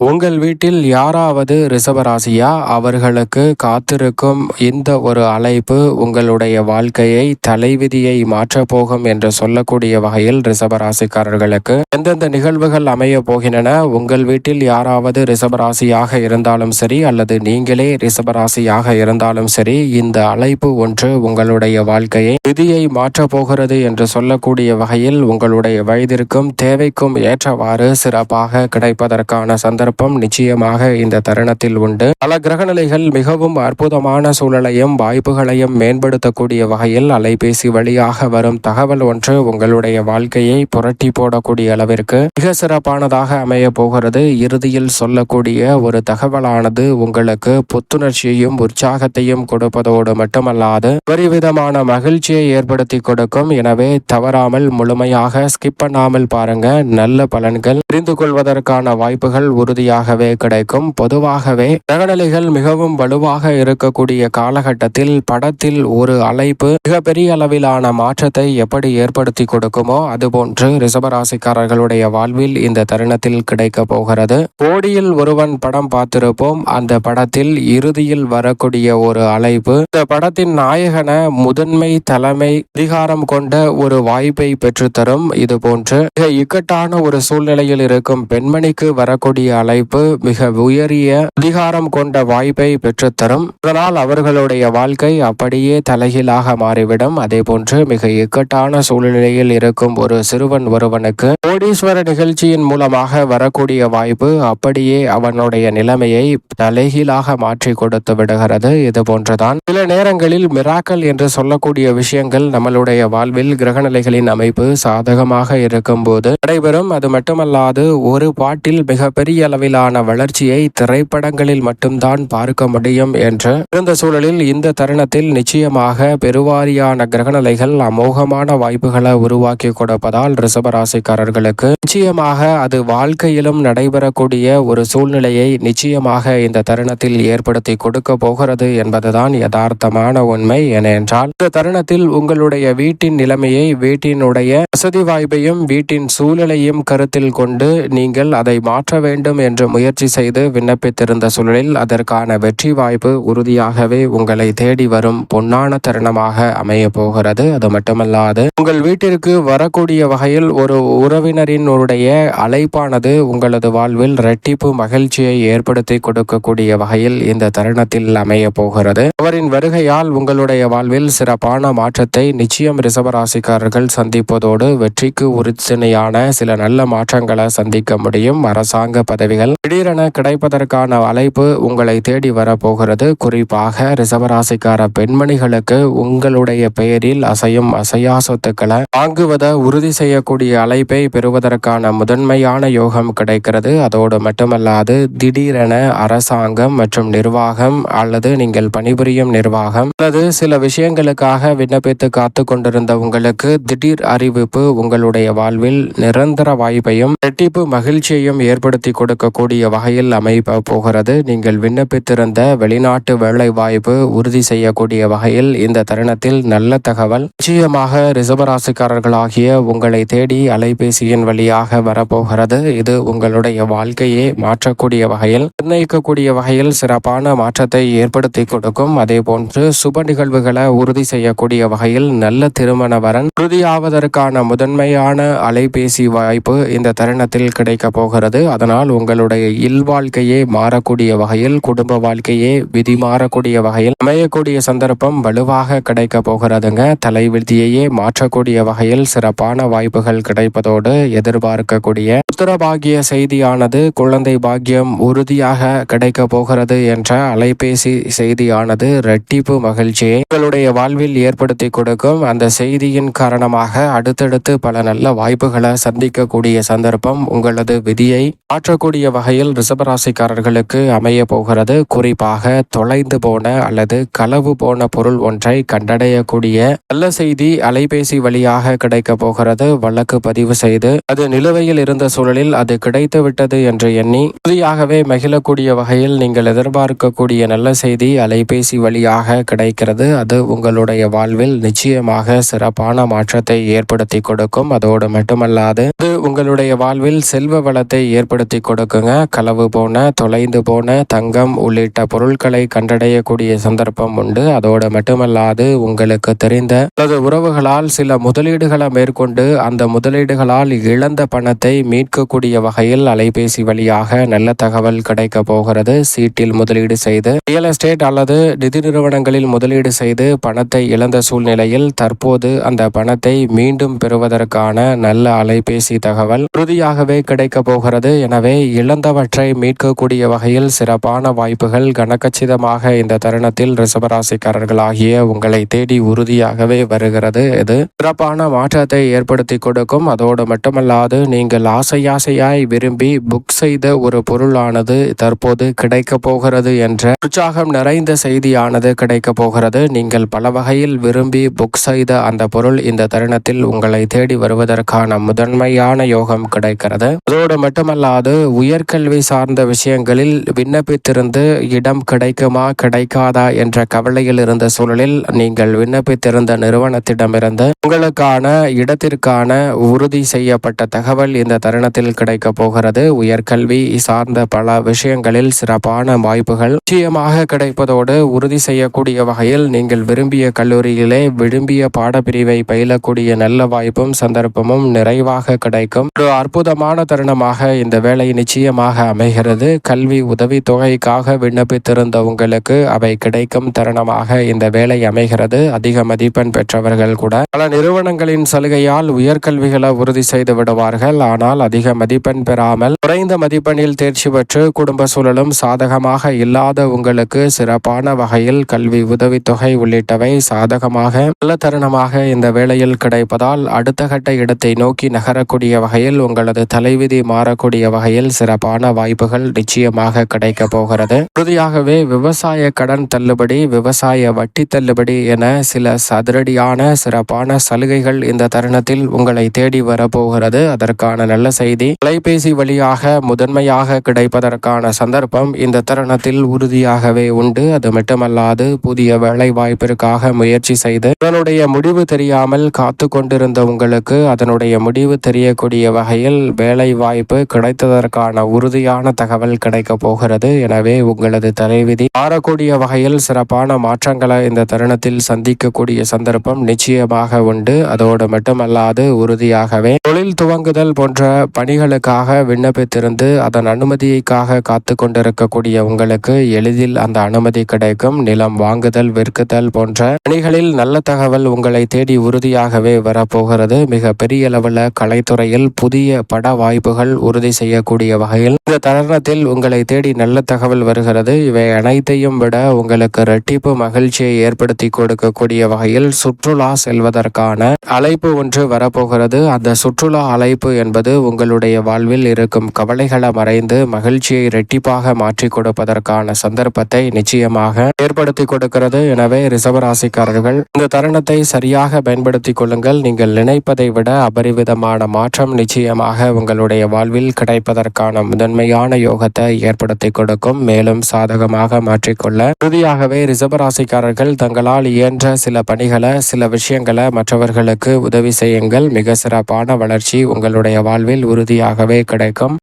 உங்கள் வீட்டில் யாராவது ரிஷபராசியா? அவர்களுக்கு காத்திருக்கும் இந்த ஒரு அழைப்பு உங்களுடைய வாழ்க்கையை, தலைவிதியை மாற்றப்போகும் என்று சொல்லக்கூடிய வகையில் ரிஷபராசிக்காரர்களுக்கு எந்தெந்த நிகழ்வுகள் அமைய போகின்றன? உங்கள் வீட்டில் யாராவது ரிஷபராசியாக இருந்தாலும் சரி, அல்லது நீங்களே ரிஷபராசியாக இருந்தாலும் சரி, இந்த அழைப்பு ஒன்று உங்களுடைய வாழ்க்கையை, விதியை மாற்றப்போகிறது என்று சொல்லக்கூடிய வகையில் உங்களுடைய வயதிற்கும் தேவைக்கும் ஏற்றவாறு சிறப்பாக கிடைப்பதற்கான சந்தர்ப்பம் நிச்சயமாக இந்த தருணத்தில் உண்டு. பல கிரகநிலைகள் மிகவும் அற்புதமான சூழலையும் வாய்ப்புகளையும் மேம்படுத்தக்கூடிய வகையில் அலைபேசி வழியாக வரும் தகவல் ஒன்று உங்களுடைய வாழ்க்கையை புரட்டி போடக்கூடிய அளவிற்கு மிக சிறப்பானதாக அமைய போகிறது. இறுதியில் சொல்லக்கூடிய ஒரு தகவலானது உங்களுக்கு புத்துணர்ச்சியையும் உற்சாகத்தையும் கொடுப்பதோடு மட்டுமல்லாது பரிவிதமான மகிழ்ச்சியை ஏற்படுத்தி கொடுக்கும். எனவே தவறாமல் முழுமையாக ஸ்கிப் பண்ணாமல் பாருங்க. நல்ல பலன்கள் தெரிந்து கொள்வதற்கான வாய்ப்புகள் உறுதியாகவே கிடைக்கும். பொதுவாகவே கிரகநிலைகள் மிகவும் வலுவாக இருக்கக்கூடிய காலகட்டத்தில் படத்தில் ஒரு அழைப்பு மிகப்பெரிய அளவிலான மாற்றத்தை எப்படி ஏற்படுத்தி கொடுக்குமோ, அதுபோன்று ரிஷபராசிக்காரர்களுடைய வாழ்வில் இந்த தருணத்தில் கிடைக்க போகிறது. கோடியில் ஒருவன் படம் பார்த்திருப்போம். அந்த படத்தில் இறுதியில் வரக்கூடிய ஒரு அழைப்பு இந்த படத்தின் நாயகன முதன்மை தலைமை அதிகாரம் கொண்ட ஒரு வாய்ப்பை பெற்றுத்தரும். இது போன்று மிக இக்கட்டான ஒரு சூழ்நிலையில் இருக்கும் பெண்மணிக்கு வரக்கூடிய அழைப்பு மிக உயரிய அதிகாரம் கொண்ட வாய்ப்பை பெற்றுத்தரும். இதனால் அவர்களுடைய வாழ்க்கை அப்படியே தலைகீழாக மாறிவிடும். அதே போன்று மிக இக்கட்டான சூழ்நிலையில் இருக்கும் ஒரு சிறுவன் ஒருவனுக்கு கோடீஸ்வர நிகழ்ச்சியின் மூலமாக வரக்கூடிய வாய்ப்பு அப்படியே அவனுடைய நிலைமையை தலைகீழாக மாற்றி கொடுத்து விடுகிறது. இது போன்றுதான் சில நேரங்களில் மிராக்கல் என்று சொல்லக்கூடிய விஷயங்கள் நம்மளுடைய வாழ்வில் கிரகநிலைகளின் அமைப்பு சாதகமாக இருக்கும் போது நடைபெறும். அது மட்டுமல்லாது ஒரு பாட்டில் மிகப்பெரிய அளவிலான வளர்ச்சியை திரைப்படங்களில் மட்டும்தான் பார்க்க முடியும் என்று இருந்த சூழலில் இந்த தருணத்தில் நிச்சயமாக பெருவாரியான கிரகநிலைகள் அமோகமான வாய்ப்புகளை உருவாக்கி கொடுப்பதால் ரிஷபராசிக்காரர்களுக்கு நிச்சயமாக அது வாழ்க்கையிலும் நடைபெறக்கூடிய ஒரு சூழ்நிலையை நிச்சயமாக இந்த தருணத்தில் ஏற்படுத்தி கொடுக்க போகிறது என்பதுதான் யதார்த்தமான உண்மை. ஏனென்றால் இந்த தருணத்தில் உங்களுடைய வீட்டின் நிலைமையை, வீட்டினுடைய வசதி வாய்ப்பையும், வீட்டின் சூழலையும் கருத்தில் கொண்டு நீங்கள் அதை மாற்ற வேண்டும் என்று முயற்சி செய்து விண்ணப்பித்திருந்த சூழலில் அதற்கான வெற்றி வாய்ப்பு உறுதியாகவே உங்களை தேடி வரும் பொன்னான தருணமாக அமைய போகிறது. அது மட்டுமல்லாது உங்கள் வீட்டிற்கு வரக்கூடிய வகையில் ஒரு உறவினரினுடைய அழைப்பானது உங்களது வாழ்வில் இரட்டிப்பு மகிழ்ச்சியை ஏற்படுத்தி கொடுக்கக்கூடிய வகையில் இந்த தருணத்தில் அமைய போகிறது. அவரின் வருகையால் உங்களுடைய வாழ்வில் சிறப்பான மாற்றத்தை நிச்சயம் ரிஷபராசிக்காரர்கள் சந்திப்பதோடு வெற்றிக்கு உறுதுணையான சில நல்ல மாற்றங்களை சந்திக்க முடியும். அரசாங்க பதவிகள் திடீரென கிடைப்பதற்கான அழைப்பு உங்களை தேடி வரப்போகிறது. குறிப்பாக ரிஷபராசிக்கார பெண்மணிகளுக்கு உங்களுடைய பெயரில் அசையும் அசையா சொத்துக்களை வாங்குவதை உறுதி செய்யக்கூடிய அழைப்பை பெறுவதற்கான முதன்மையான யோகம் கிடைக்கிறது. அதோடு மட்டுமல்லாது திடீரென அரசாங்கம் மற்றும் நிர்வாகம் அல்லது நீங்கள் பணிபுரியும் நிர்வாகம் அல்லது சில விஷயங்களுக்காக விண்ணப்பித்து காத்து கொண்டிருந்த உங்களுக்கு திடீர் அறிவிப்பு உங்களுடைய வாழ்வில் நிரந்தர வாய்ப்பையும் இரட்டிப்பு மகிழ்ச்சியையும் ஏற்படுத்தி கொடுக்கக்கூடிய வகையில் அமைப்ப போகிறது. நீங்கள் விண்ணப்பித்திருந்த வெளிநாட்டு வேலை வாய்ப்பு உறுதி செய்யக்கூடிய வகையில் இந்த தருணத்தில் நல்ல தகவல் நிச்சயமாக ரிஷபராசிக்காரர்களாகிய உங்களை தேடி அலைபேசியின் வழியாக வரப்போகிறது. இது உங்களுடைய வாழ்க்கையை மாற்றக்கூடிய வகையில், நிர்ணயிக்கக்கூடிய வகையில் சிறப்பான மாற்றத்தை ஏற்படுத்தி கொடுக்கும். அதே போன்று சுப நிகழ்வுகளை உறுதி செய்யக்கூடிய வகையில் நல்ல திருமண வரன் உறுதியாவதற்கான முதன்மையான அலைபேசி வாய்ப்பு இந்த தருணத்தில் கிடைக்க போகிறது. அதனால் உங்களுடைய இல்வாழ்க்கையே மாறக்கூடிய வகையில், குடும்ப வாழ்க்கையே விதி மாறக்கூடிய வகையில் அமையக்கூடிய சந்தர்ப்பம் வலுவாக கிடைக்க போகிறதுங்க. தலைவிதியையே மாற்றக்கூடிய வகையில் சிறப்பான வாய்ப்புகள் கிடைப்பதோடு எதிர்பார்க்கக்கூடிய புத்திர பாக்கிய செய்தியானது, குழந்தை பாக்கியம் உறுதியாக கிடைக்க போகிறது என்ற அலைபேசி செய்தியானது இரட்டிப்பு மகிழ்ச்சியை உங்களுடைய வாழ்வில் ஏற்படுத்தி கொடுக்கும். அந்த செய்தியின் காரணமாக அடுத்தடுத்து பல நல்ல வாய்ப்புகளை சந்திக்கக்கூடிய சந்தர்ப்பம் உங்களது விதியை மாற்றக்கூடிய வகையில் ரிஷபராசிக்காரர்களுக்கு அமைய போகிறது. குறிப்பாக தொலைந்து போன அல்லது களவு போன பொருள் ஒன்றை கண்டடையக்கூடிய நல்ல செய்தி அலைபேசி வழியாக கிடைக்க போகிறது. வழக்கு பதிவு செய்து அது நிலுவையில் இருந்த சூழலில் அது கிடைத்து விட்டது என்று எண்ணி உறுதியாகவே மகிழக்கூடிய வகையில் நீங்கள் எதிர்பார்க்கக்கூடிய நல்ல செய்தி அலைபேசி வழியாக கிடைக்கிறது. அது உங்களுடைய வாழ்வில் நிச்சயமாக சிறப்பான மாற்றத்தை ஏற்படுத்தி கொடுக்கும். அதோடு மட்டுமல்லாது அது உங்களுடைய வாழ்வில் செல்வ வளத்தை ஏற்படுத்தி கொடுக்கும். கொடுக்குங்க. களவு போன, தொலைந்து போன தங்கம் உள்ளிட்ட பொருட்களை கண்டடையக்கூடிய சந்தர்ப்பம் உண்டு. அதோடு மட்டுமல்லாது உங்களுக்கு தெரிந்த அல்லது உறவுகளால் சில முதலீடுகளை மேற்கொண்டு அந்த முதலீடுகளால் இழந்த பணத்தை மீட்கக்கூடிய வகையில் அலைபேசி வழியாக நல்ல தகவல் கிடைக்க போகிறது. சீட்டில் முதலீடு செய்து ரியல் எஸ்டேட் அல்லது நிதி நிறுவனங்களில் முதலீடு செய்து பணத்தை இழந்த சூழ்நிலையில் தற்போது அந்த பணத்தை மீண்டும் பெறுவதற்கான நல்ல அலைபேசி தகவல் உறுதியாகவே கிடைக்க போகிறது. எனவே இழந்தவற்றை மீட்கக்கூடிய வகையில் சிறப்பான வாய்ப்புகள் கனகச்சிதமாக இந்த தருணத்தில் ரிஷபராசிக்காரர்களாகிய உங்களை தேடி உறுதியாகவே வருகிறது. இது சிறப்பான மாற்றத்தை ஏற்படுத்தி கொடுக்கும். அதோடு மட்டுமல்லாது நீங்கள் ஆசையாய் விரும்பி புக் செய்த ஒரு பொருளானது தற்போது கிடைக்க போகிறது என்ற உற்சாகம் நிறைந்த செய்தியானது கிடைக்க போகிறது. நீங்கள் பல வகையில் விரும்பி புக் செய்த அந்த பொருள் இந்த தருணத்தில் உங்களை தேடி வருவதற்கான முதன்மையான யோகம் கிடைக்கிறது. அதோடு மட்டுமல்லாது உயர்கல்வி சார்ந்த விஷயங்களில் விண்ணப்பித்திருந்து இடம் கிடைக்குமா கிடைக்காதா என்ற கவலையில் இருந்த சூழலில் நீங்கள் விண்ணப்பித்திருந்த நிறுவனத்திடமிருந்து உங்களுக்கான இடத்திற்கான உறுதி செய்யப்பட்ட தகவல் இந்த தருணத்தில் கிடைக்க போகிறது. உயர்கல்வி சார்ந்த பல விஷயங்களில் சிறப்பான வாய்ப்புகள் நிச்சயமாக கிடைப்பதோடு உறுதி செய்யக்கூடிய வகையில் நீங்கள் விரும்பிய கல்லூரியிலே விரும்பிய பாடப்பிரிவை பயிலக்கூடிய நல்ல வாய்ப்பும் சந்தர்ப்பமும் நிறைவாக கிடைக்கும். ஒரு அற்புதமான தருணமாக இந்த வேலை நிச்சயமாக அமைகிறது. கல்வி உதவி தொகைக்காக விண்ணப்பித்திருந்த உங்களுக்கு அவை கிடைக்கும் தருணமாக இந்த வேலை அமைகிறது. அதிக மதிப்பெண் பெற்றவர்கள் கூட பல நிறுவனங்களின் சலுகையால் உயர்கல்விகளை உறுதி செய்து விடுவார்கள். ஆனால் அதிக மதிப்பெண் பெறாமல் குறைந்த மதிப்பெண்ணில் தேர்ச்சி பெற்று குடும்ப சூழலும் சாதகமாக இல்லாத உங்களுக்கு சிறப்பான வகையில் கல்வி உதவித்தொகை உள்ளிட்டவை சாதகமாக நல்ல தருணமாக இந்த வேளையில் கிடைப்பதால் அடுத்த கட்ட இடத்தை நோக்கி நகரக்கூடிய வகையில் உங்களது தலைவிதி மாறக்கூடிய வகையில் சிறப்பான வாய்ப்புகள் நிச்சயமாக கிடைக்க போகிறது. உறுதியாகவே விவசாய கடன் தள்ளுபடி, விவசாய வட்டி தள்ளுபடி என சில சதுரடியான சிறப்பான சலுகைகள் இந்த தருணத்தில் உங்களை தேடி வரப்போகிறது. அதற்கான நல்ல செய்தி அலைபேசி வழியாக முதன்மையாக கிடைப்பதற்கான சந்தர்ப்பம் இந்த தருணத்தில் உறுதியாகவே உண்டு. அது மட்டுமல்லாது புதிய வேலை வாய்ப்பிற்காக முயற்சி செய்து அதனுடைய முடிவு தெரியாமல் காத்து கொண்டிருந்த உங்களுக்கு அதனுடைய முடிவு தெரியக்கூடிய வகையில் வேலை வாய்ப்பு கிடைத்ததற்கான உறுதியான தகவல் கிடைக்க போகிறது. எனவே உங்களது தலைவிதி மாறக்கூடிய வகையில் சிறப்பான மாற்றங்களை இந்த தருணத்தில் சந்திக்கக்கூடிய சந்தர்ப்பம் நிச்சயமாக உண்டு. அதோடு மட்டுமல்லாது உறுதியாகவே தொழில் துவங்குதல் போன்ற பணிகளுக்காக விண்ணப்பித்திருந்து அதன் அனுமதிக்காக காத்து கொண்டிருக்கக்கூடிய உங்களுக்கு எளிதில் அந்த அனுமதி கிடைக்கும். நிலம் வாங்குதல் விற்குதல் போன்ற பணிகளில் நல்ல தகவல் உங்களை தேடி உறுதியாகவே வரப்போகிறது. மிக பெரிய அளவில் கலைத்துறையில் புதிய பட வாய்ப்புகள் உறுதி செய்யக்கூடிய வகையில் இந்த தருணத்தில் உங்களை தேடி நல்ல தகவல் வருகிறது. இவை அனைத்தையும் விட உங்களுக்கு இரட்டிப்பு மகிழ்ச்சியை ஏற்படுத்தி கொடுக்கக்கூடிய வகையில் சுற்றுலா செல்வதற்கான அழைப்பு ஒன்று வரப்போகிறது. அந்த சுற்றுலா அழைப்பு என்பது உங்களுடைய வாழ்வில் இருக்கும் கவலைகளை மறைந்து மகிழ்ச்சியை இரட்டிப்பாக மாற்றி கொடுப்பதற்கான சந்தர்ப்பத்தை நிச்சயமாக ஏற்படுத்தி கொடுக்கிறது. எனவே ரிஷபராசிக்காரர்கள் இந்த தருணத்தை சரியாக பயன்படுத்திக் கொள்ளுங்கள். நீங்கள் நினைப்பதை விட அபரிவிதமான மாற்றம் நிச்சயமாக உங்களுடைய வாழ்வில் கிடைப்பதற்கான முதன்மையான யோகத்தை ஏற்படுத்தி கொடுக்கும். மேலும் சாதகமாக மாற்றிக்கொள்ள உறுதியாகவே ரிஷபராசிக்காரர்கள் தங்களால் இயன்ற சில பணிகளை சில விஷயங்களை மற்றவர்களுக்கு உதவி செய்யுங்கள். மிக சிறப்பான வளர்ச்சி உங்களுடைய வாழ்வில் உறுதியாகவே கிடைக்கும்.